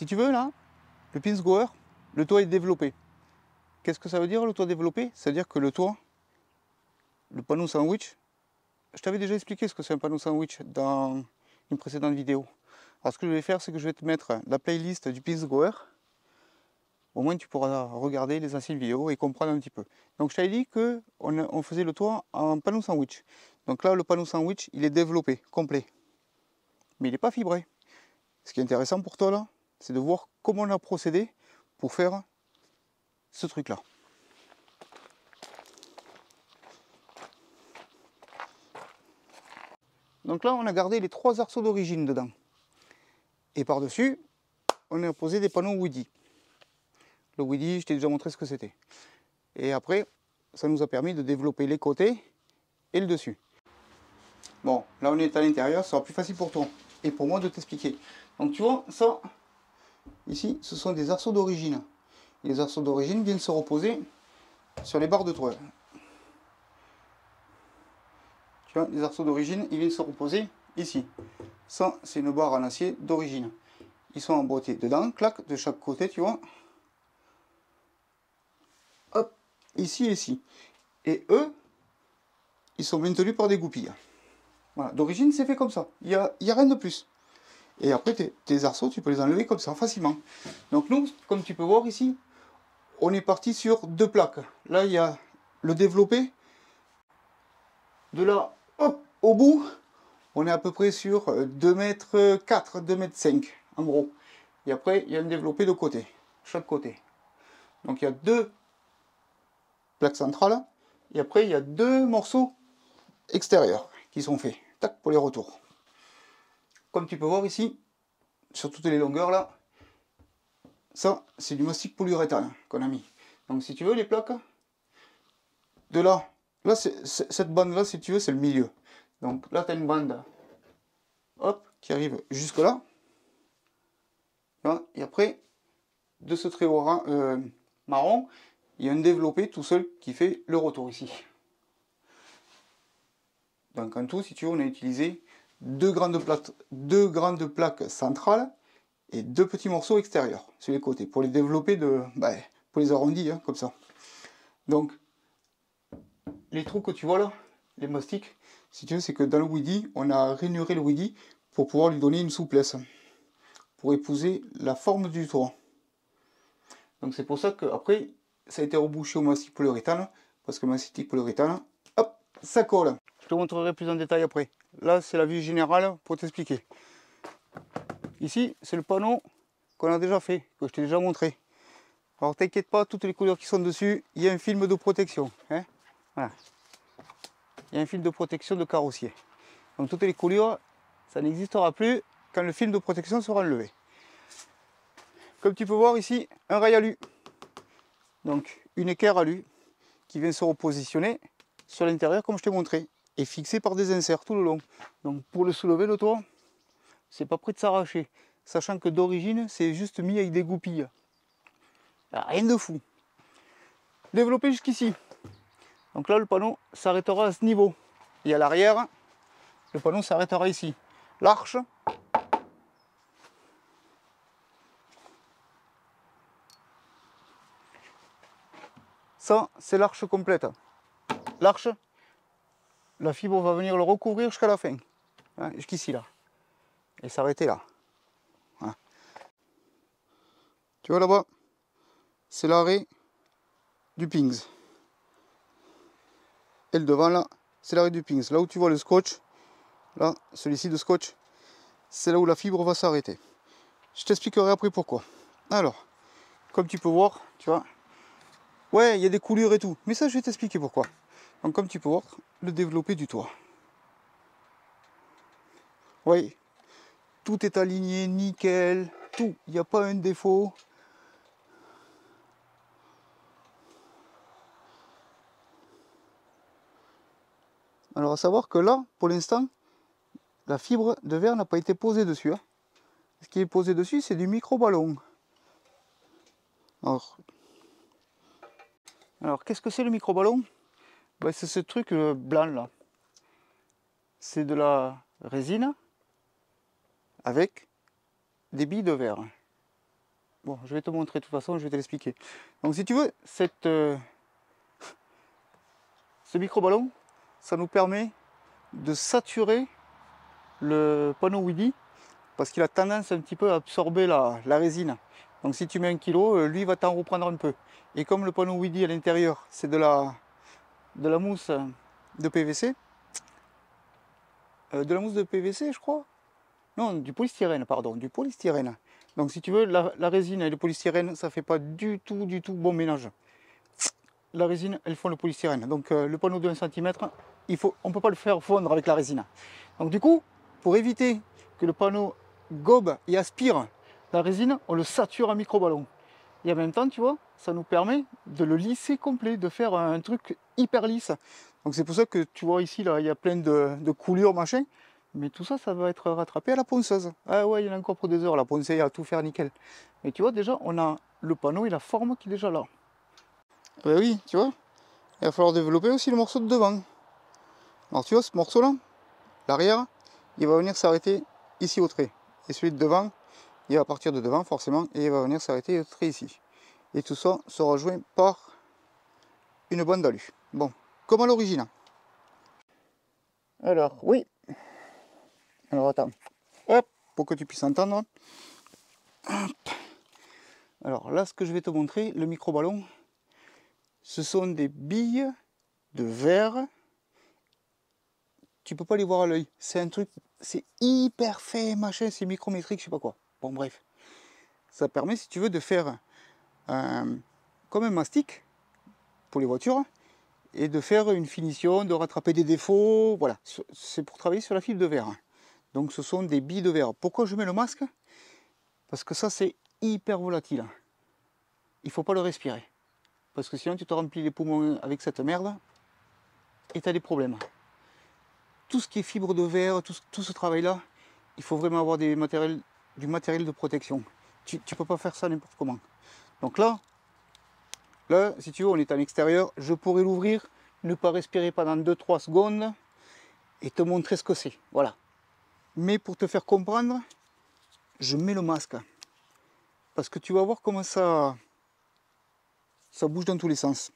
Si tu veux, là, le Pinsgauer, le toit est développé. Qu'est-ce que ça veut dire le toit développé? Ça veut dire que le toit, le panneau sandwich, je t'avais déjà expliqué ce que c'est un panneau sandwich dans une précédente vidéo. Alors ce que je vais faire, c'est que je vais te mettre la playlist du Pinsgauer. Au moins tu pourras regarder les anciennes vidéos et comprendre un petit peu. Donc je t'avais dit qu'on faisait le toit en panneau sandwich. Donc là, le panneau sandwich, il est développé, complet. Mais il n'est pas fibré. Ce qui est intéressant pour toi là, c'est de voir comment on a procédé pour faire ce truc là. Donc là, on a gardé les 3 arceaux d'origine dedans. Et par-dessus, on a posé des panneaux Woody. Le Woody, je t'ai déjà montré ce que c'était. Et après, ça nous a permis de développer les côtés et le dessus. Bon, là on est à l'intérieur, ça sera plus facile pour toi et pour moi de t'expliquer. Donc tu vois, ça, ici, ce sont des arceaux d'origine. Les arceaux d'origine viennent se reposer sur les barres de toit. Tu vois, les arceaux d'origine, ils viennent se reposer ici. Ça, c'est une barre en acier d'origine. Ils sont emboîtés dedans, clac, de chaque côté, tu vois. Hop, ici et ici. Et eux, ils sont maintenus par des goupilles. Voilà, d'origine, c'est fait comme ça. Il n'y a rien de plus. Et après, tes arceaux, tu peux les enlever comme ça, facilement. Donc nous, comme tu peux voir ici, on est parti sur 2 plaques. Là, il y a le développé. De là, hop, au bout, on est à peu près sur 2,4 m, 2,5 m, en gros. Et après, il y a un développé de côté, chaque côté. Donc il y a 2 plaques centrales. Et après, il y a 2 morceaux extérieurs qui sont faits. Tac, pour les retours. Comme tu peux voir ici, sur toutes les longueurs là, ça, c'est du mastic polyuréthane qu'on a mis. Donc si tu veux, les plaques, de là, cette bande là, si tu veux, c'est le milieu. Donc là, tu as une bande, hop, qui arrive jusque là. Et après, de ce trait marron, il y a un développé tout seul qui fait le retour ici. Donc en tout, si tu veux, on a utilisé 2 grandes plaques centrales et 2 petits morceaux extérieurs sur les côtés pour les développer, pour les arrondir, hein, comme ça. Donc les trous que tu vois là, les mastiques, si tu veux, c'est que dans le Woody, on a rainuré le Woody pour pouvoir lui donner une souplesse, pour épouser la forme du toit. Donc c'est pour ça qu'après, ça a été rebouché au mastic polyuréthane, parce que le mastic polyuréthane, hop, ça colle. Je te montrerai plus en détail après. Là, c'est la vue générale pour t'expliquer. Ici, c'est le panneau qu'on a déjà fait, que je t'ai déjà montré. Alors t'inquiète pas, toutes les couleurs qui sont dessus, il y a un film de protection. Hein, voilà. Il y a un film de protection de carrossier. Donc toutes les coulures, ça n'existera plus quand le film de protection sera enlevé. Comme tu peux voir ici, un rail alu. Donc une équerre alu qui vient se repositionner sur l'intérieur comme je t'ai montré. Et fixé par des inserts tout le long. Donc pour le soulever le toit, c'est pas prêt de s'arracher. Sachant que d'origine, c'est juste mis avec des goupilles. Rien de fou. Développé jusqu'ici. Donc là, le panneau s'arrêtera à ce niveau. Et à l'arrière, le panneau s'arrêtera ici. L'arche, ça, c'est l'arche complète. L'arche, la fibre va venir le recouvrir jusqu'à la fin. Hein, jusqu'ici, là. Et s'arrêter là. Voilà. Tu vois là-bas, c'est l'arrêt du Pings. Et le devant, là, c'est l'arrêt du Pings. Là où tu vois le scotch, là, celui-ci de scotch, c'est là où la fibre va s'arrêter. Je t'expliquerai après pourquoi. Alors, comme tu peux voir, tu vois, ouais, il y a des coulures et tout, mais ça, je vais t'expliquer pourquoi. Donc, comme tu peux voir, le développé du toit. Oui, tout est aligné, nickel, tout, il n'y a pas un défaut. Alors, à savoir que là, pour l'instant, la fibre de verre n'a pas été posée dessus. Hein. Ce qui est posé dessus, c'est du micro-ballon. Alors qu'est-ce que c'est le micro-ballon? Ben, c'est ce truc blanc là. C'est de la résine avec des billes de verre. Bon, je vais te montrer de toute façon, je vais te l'expliquer. Donc si tu veux, ce micro-ballon, ça nous permet de saturer le panneau Weedy parce qu'il a tendance un petit peu à absorber la résine. Donc si tu mets 1 kg, lui va t'en reprendre un peu. Et comme le panneau Weedy à l'intérieur, c'est de la mousse de PVC, je crois. Non, du polystyrène, pardon, du polystyrène. Donc si tu veux, la résine et le polystyrène, ça fait pas du tout bon ménage. La résine, elles font le polystyrène. Donc le panneau de 1 cm, on ne peut pas le faire fondre avec la résine. Donc du coup, pour éviter que le panneau gobe et aspire la résine, on le sature en micro-ballon. Et en même temps, tu vois, ça nous permet de le lisser complet, de faire un truc hyper lisse. Donc c'est pour ça que tu vois ici, là, il y a plein de coulures, machin. Mais tout ça, ça va être rattrapé à la ponceuse. Ah ouais, il y en a encore pour des heures, la ponceuse, à tout faire nickel. Mais tu vois, déjà, on a le panneau et la forme qui est déjà là. Ben oui, tu vois, il va falloir développer aussi le morceau de devant. Alors tu vois, ce morceau-là, l'arrière, il va venir s'arrêter ici au trait. Et celui de devant, il va partir de devant forcément, et il va venir s'arrêter au trait ici. Et tout ça sera joint par une bande d'alu. Bon, comme à l'origine. Alors, oui. Alors attends. Hop, pour que tu puisses entendre. Hop. Alors là, ce que je vais te montrer, le micro-ballon, ce sont des billes de verre. Tu peux pas les voir à l'œil. C'est un truc, c'est hyper fait, machin, c'est micrométrique, je sais pas quoi. Bon, bref. Ça permet, si tu veux, de faire comme un mastic pour les voitures et de faire une finition, de rattraper des défauts. Voilà, c'est pour travailler sur la fibre de verre. Donc ce sont des billes de verre. Pourquoi je mets le masque? Parce que ça, c'est hyper volatile. Il faut pas le respirer. Parce que sinon, tu te remplis les poumons avec cette merde et tu as des problèmes. Tout ce qui est fibre de verre, tout ce travail-là, il faut vraiment avoir du matériel de protection. Tu ne peux pas faire ça n'importe comment. Donc là, si tu veux, on est en extérieur. Je pourrais l'ouvrir, ne pas respirer pendant 2-3 secondes et te montrer ce que c'est. Voilà. Mais pour te faire comprendre, je mets le masque. Parce que tu vas voir comment ça bouge dans tous les sens.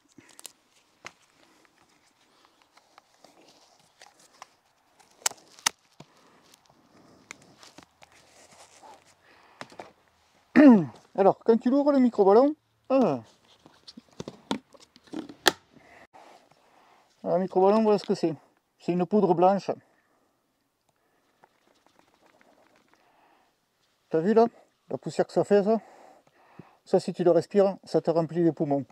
Alors, quand tu l'ouvres le micro-ballon, le micro-ballon, voilà ce que c'est. C'est une poudre blanche. T'as vu là? La poussière que ça fait, ça? Ça, si tu le respires, ça te remplit les poumons.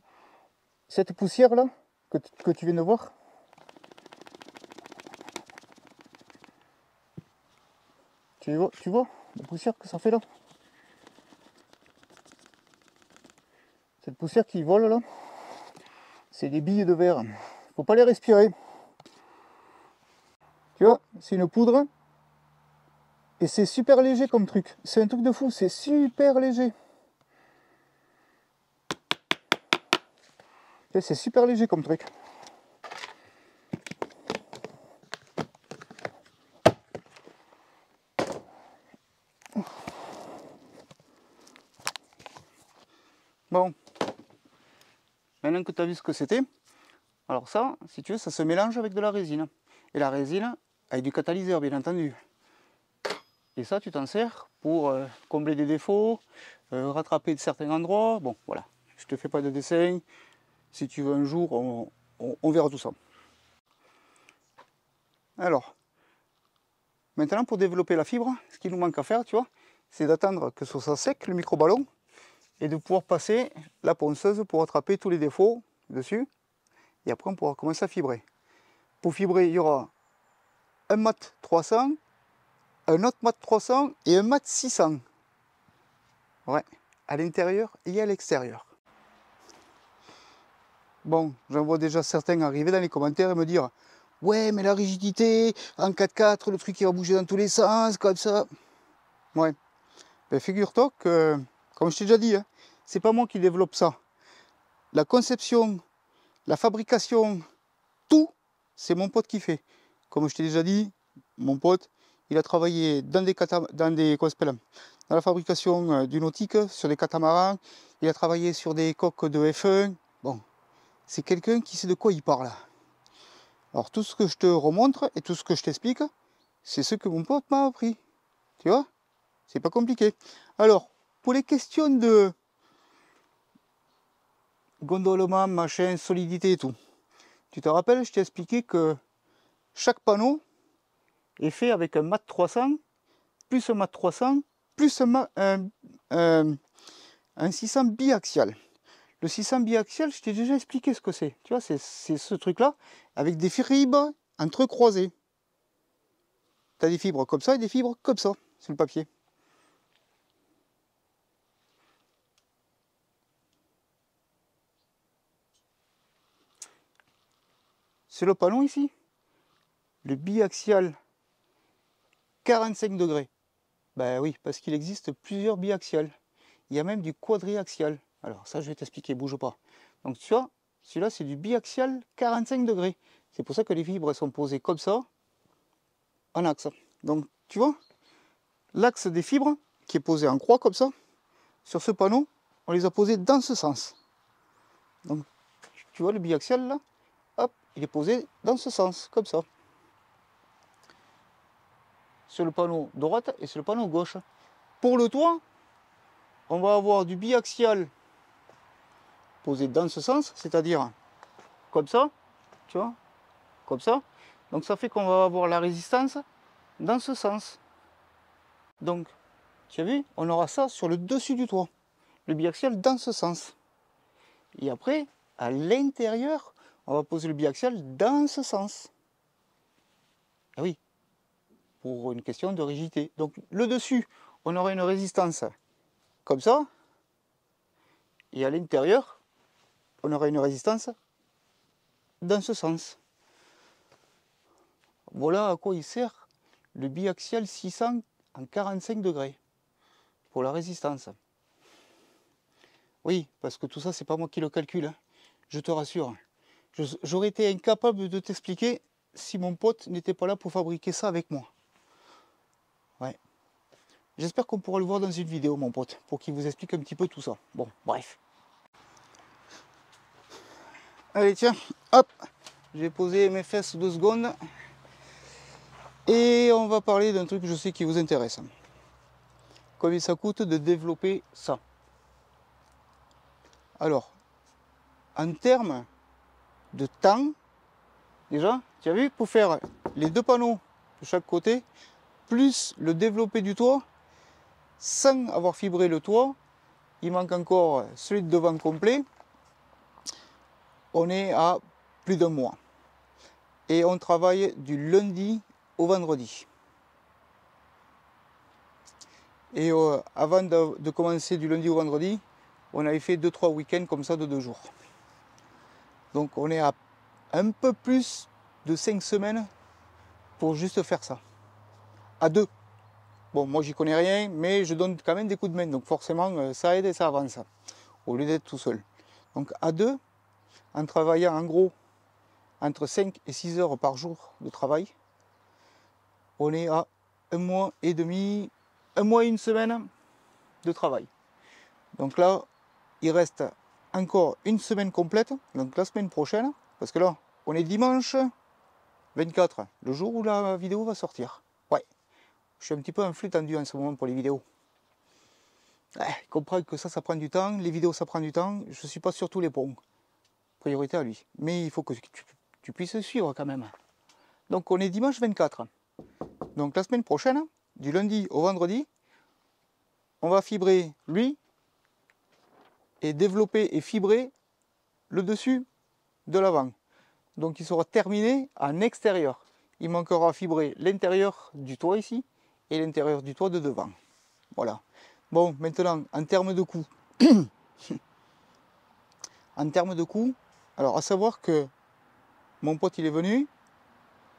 Cette poussière-là, que tu viens de voir, tu vois la poussière que ça fait là? Cette poussière qui vole là, c'est des billes de verre. Faut pas les respirer. Tu vois, c'est une poudre. Et c'est super léger comme truc. C'est un truc de fou, c'est super léger. C'est super léger comme truc. Bon. Maintenant que tu as vu ce que c'était, alors ça, si tu veux, ça se mélange avec de la résine. Et la résine, avec du catalyseur, bien entendu. Et ça, tu t'en sers pour combler des défauts, rattraper de certains endroits. Bon, voilà. Je te fais pas de dessin. Si tu veux un jour, on verra tout ça. Alors, maintenant pour développer la fibre, ce qu'il nous manque à faire, tu vois, c'est d'attendre que ce soit sec, le micro-ballon, et de pouvoir passer la ponceuse pour attraper tous les défauts dessus. Et après, on pourra commencer à fibrer. Pour fibrer, il y aura un mat 300, un autre mat 300 et un mat 600. Ouais, à l'intérieur et à l'extérieur. Bon, j'en vois déjà certains arriver dans les commentaires et me dire « Ouais, mais la rigidité, en 4x4, le truc il va bouger dans tous les sens, comme ça. » Ouais, ben, figure-toi que, comme je t'ai déjà dit, hein, c'est pas moi qui développe ça. La conception, la fabrication, tout, c'est mon pote qui fait. Comme je t'ai déjà dit, mon pote, il a travaillé dans des dans la fabrication du nautique, sur des catamarans. Il a travaillé sur des coques de F1. Bon, c'est quelqu'un qui sait de quoi il parle. Alors tout ce que je te remontre et tout ce que je t'explique, c'est ce que mon pote m'a appris. Tu vois? C'est pas compliqué. Alors, pour les questions de gondolement, machin, solidité et tout, tu te rappelles, je t'ai expliqué que chaque panneau est fait avec un mat 300, plus un mat 300, plus un 600 biaxial. Le 600 biaxial, je t'ai déjà expliqué ce que c'est. Tu vois, c'est ce truc-là, avec des fibres entrecroisées. Tu as des fibres comme ça et des fibres comme ça, sur le papier. C'est le panneau ici. Le biaxial 45 degrés. Ben oui, parce qu'il existe plusieurs biaxiales. Il y a même du quadriaxial. Alors ça, je vais t'expliquer, bouge pas. Donc tu vois, celui-là, c'est du biaxial 45 degrés. C'est pour ça que les fibres sont posées comme ça, en axe. Donc tu vois, l'axe des fibres, qui est posé en croix comme ça, sur ce panneau, on les a posés dans ce sens. Donc tu vois le biaxial là, hop, il est posé dans ce sens, comme ça. Sur le panneau droite et sur le panneau gauche. Pour le toit, on va avoir du biaxial posé dans ce sens, c'est-à-dire comme ça, tu vois, comme ça. Donc ça fait qu'on va avoir la résistance dans ce sens. Donc, tu as vu, on aura ça sur le dessus du toit, le biaxial dans ce sens. Et après, à l'intérieur, on va poser le biaxial dans ce sens. Ah oui, pour une question de rigidité. Donc le dessus, on aura une résistance comme ça, et à l'intérieur, on aura une résistance dans ce sens. Voilà à quoi il sert le biaxial 600 en 45 degrés pour la résistance. Oui, parce que tout ça, c'est pas moi qui le calcule, hein. Je te rassure. J'aurais été incapable de t'expliquer si mon pote n'était pas là pour fabriquer ça avec moi. Ouais. J'espère qu'on pourra le voir dans une vidéo, mon pote, pour qu'il vous explique un petit peu tout ça. Bon, bref. Allez, tiens, hop, j'ai posé mes fesses 2 secondes. Et on va parler d'un truc que je sais qui vous intéresse. Combien ça coûte de développer ça? Alors, en termes de temps, déjà, tu as vu, pour faire les 2 panneaux de chaque côté, plus le développé du toit, sans avoir fibré le toit, il manque encore celui de devant complet, on est à plus d'1 mois. Et on travaille du lundi au vendredi. Et avant de commencer du lundi au vendredi, on avait fait 2-3 week-ends comme ça de 2 jours. Donc on est à un peu plus de 5 semaines pour juste faire ça. À 2. Bon, moi j'y connais rien, mais je donne quand même des coups de main. Donc forcément, ça aide et ça avance. Au lieu d'être tout seul. Donc à 2, en travaillant en gros entre 5 et 6 heures par jour de travail, on est à 1 mois et demi, 1 mois et 1 semaine de travail. Donc là, il reste encore 1 semaine complète, donc la semaine prochaine, parce que là, on est dimanche 24, le jour où la vidéo va sortir. Ouais, je suis un petit peu en flux tendu en ce moment pour les vidéos. Comprends que ça prend du temps, les vidéos ça prend du temps, je ne suis pas sur tous les ponts. Priorité à lui. Mais il faut que tu puisses suivre quand même. Donc on est dimanche 24. Donc la semaine prochaine, du lundi au vendredi, on va fibrer lui et développer et fibrer le dessus de l'avant. Donc il sera terminé en extérieur. Il manquera à fibrer l'intérieur du toit ici et l'intérieur du toit de devant. Voilà. Bon, maintenant, en termes de coût. En termes de coût, alors à savoir que mon pote il est venu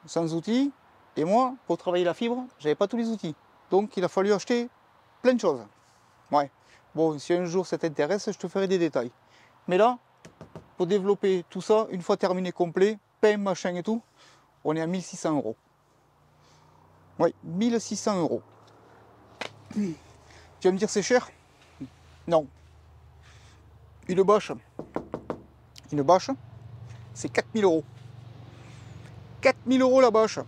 sans outils et moi, pour travailler la fibre, j'avais pas tous les outils. Donc il a fallu acheter plein de choses. Ouais. Bon, si un jour ça t'intéresse, je te ferai des détails. Mais là, pour développer tout ça, une fois terminé complet, pain, machin et tout, on est à 1600 €. Oui, 1600 €. Tu vas me dire c'est cher? Non. Une bâche, c'est 4000 euros. 4000 euros la bâche.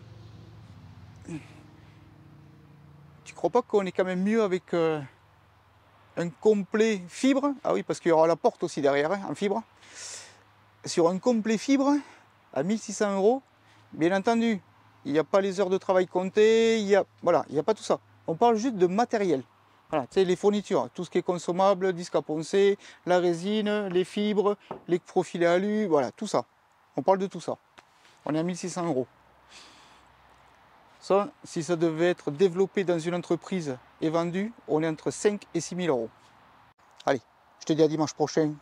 Tu crois pas qu'on est quand même mieux avec un complet fibre? Ah oui, parce qu'il y aura la porte aussi derrière, hein, en fibre. Sur un complet fibre, à 1600 euros, bien entendu, il n'y a pas les heures de travail comptées, voilà, il n'y a pas tout ça. On parle juste de matériel. Voilà, tu sais, les fournitures, tout ce qui est consommable, disque à poncer, la résine, les fibres, les profilés alu, voilà, tout ça. On parle de tout ça. On est à 1600 euros. Ça, si ça devait être développé dans une entreprise et vendu, on est entre 5 et 6 000 euros. Allez, je te dis à dimanche prochain.